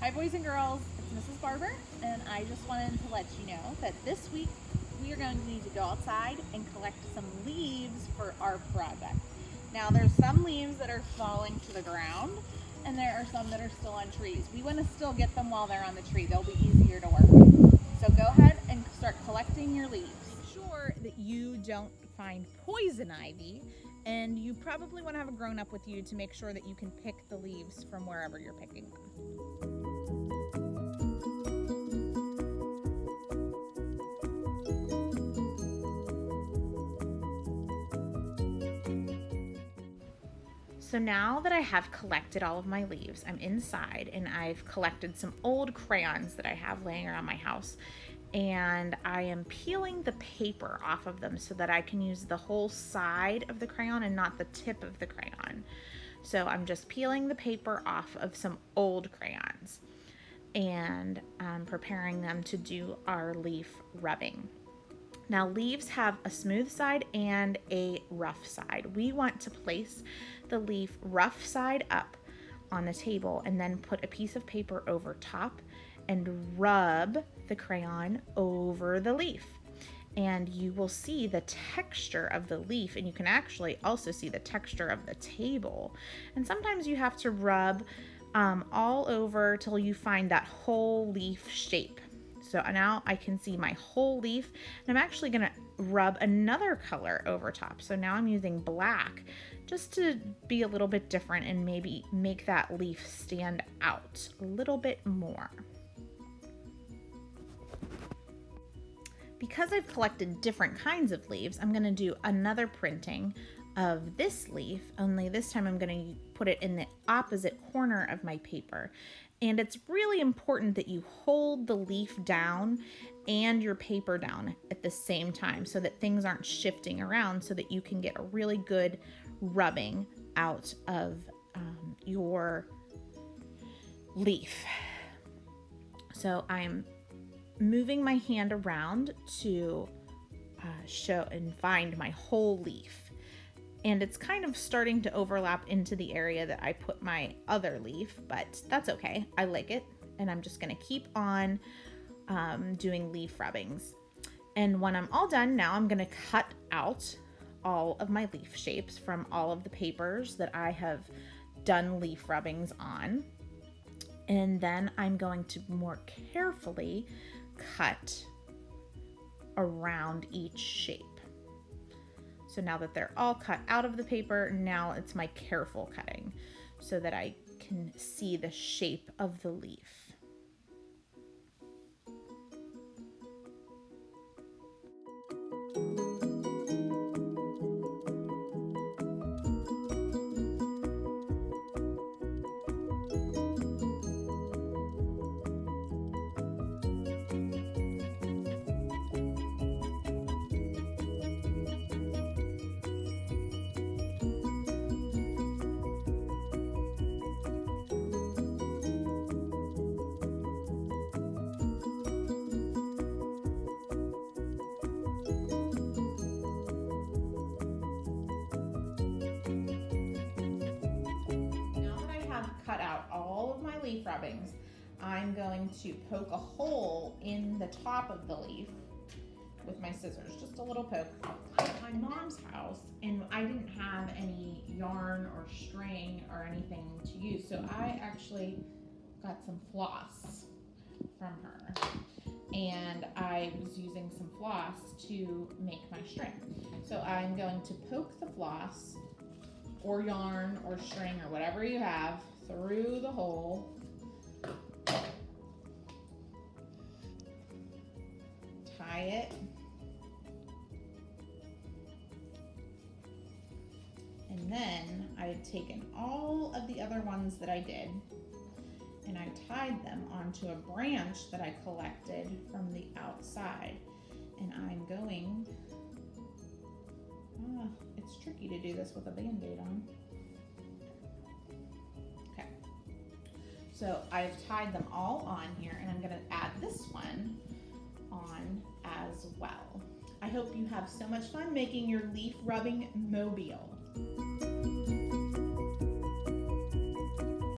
Hi boys and girls, it's Mrs. Barber, and I just wanted to let you know that this week we are going to need to go outside and collect some leaves for our project. Now there's some leaves that are falling to the ground, and there are some that are still on trees. We want to still get them while they're on the tree. They'll be easier to work with. So go ahead and start collecting your leaves. Make sure that you don't find poison ivy, and you probably want to have a grown-up with you to make sure that you can pick the leaves from wherever you're picking them. So now that I have collected all of my leaves, I'm inside and I've collected some old crayons that I have laying around my house, and I am peeling the paper off of them so that I can use the whole side of the crayon and not the tip of the crayon. So I'm just peeling the paper off of some old crayons, and I'm preparing them to do our leaf rubbing. Now, leaves have a smooth side and a rough side. We want to place the leaf rough side up on the table and then put a piece of paper over top and rub the crayon over the leaf. And you will see the texture of the leaf, and you can actually also see the texture of the table. And sometimes you have to rub all over till you find that whole leaf shape. So now I can see my whole leaf, and I'm actually gonna rub another color over top. So now I'm using black just to be a little bit different and maybe make that leaf stand out a little bit more. Because I've collected different kinds of leaves, I'm gonna do another printing of this leaf, only this time I'm gonna put it in the opposite corner of my paper. And it's really important that you hold the leaf down and your paper down at the same time so that things aren't shifting around, so that you can get a really good rubbing out of your leaf. So I'm moving my hand around to show and find my whole leaf. And it's kind of starting to overlap into the area that I put my other leaf, but that's okay. I like it. And I'm just gonna keep on doing leaf rubbings. And when I'm all done, now I'm gonna cut out all of my leaf shapes from all of the papers that I have done leaf rubbings on. And then I'm going to more carefully cut around each shape. So now that they're all cut out of the paper, now it's my careful cutting so that I can see the shape of the leaf. Cut out all of my leaf rubbings, I'm going to poke a hole in the top of the leaf with my scissors, just a little poke. At my mom's house, and I didn't have any yarn or string or anything to use, so I actually got some floss from her, and I was using some floss to make my string. So I'm going to poke the floss or yarn or string or whatever you have through the hole, tie it, and then I had taken all of the other ones that I did and I tied them onto a branch that I collected from the outside, and I'm going, it's tricky to do this with a band-aid on. So I've tied them all on here, and I'm gonna add this one on as well. I hope you have so much fun making your leaf rubbing mobile.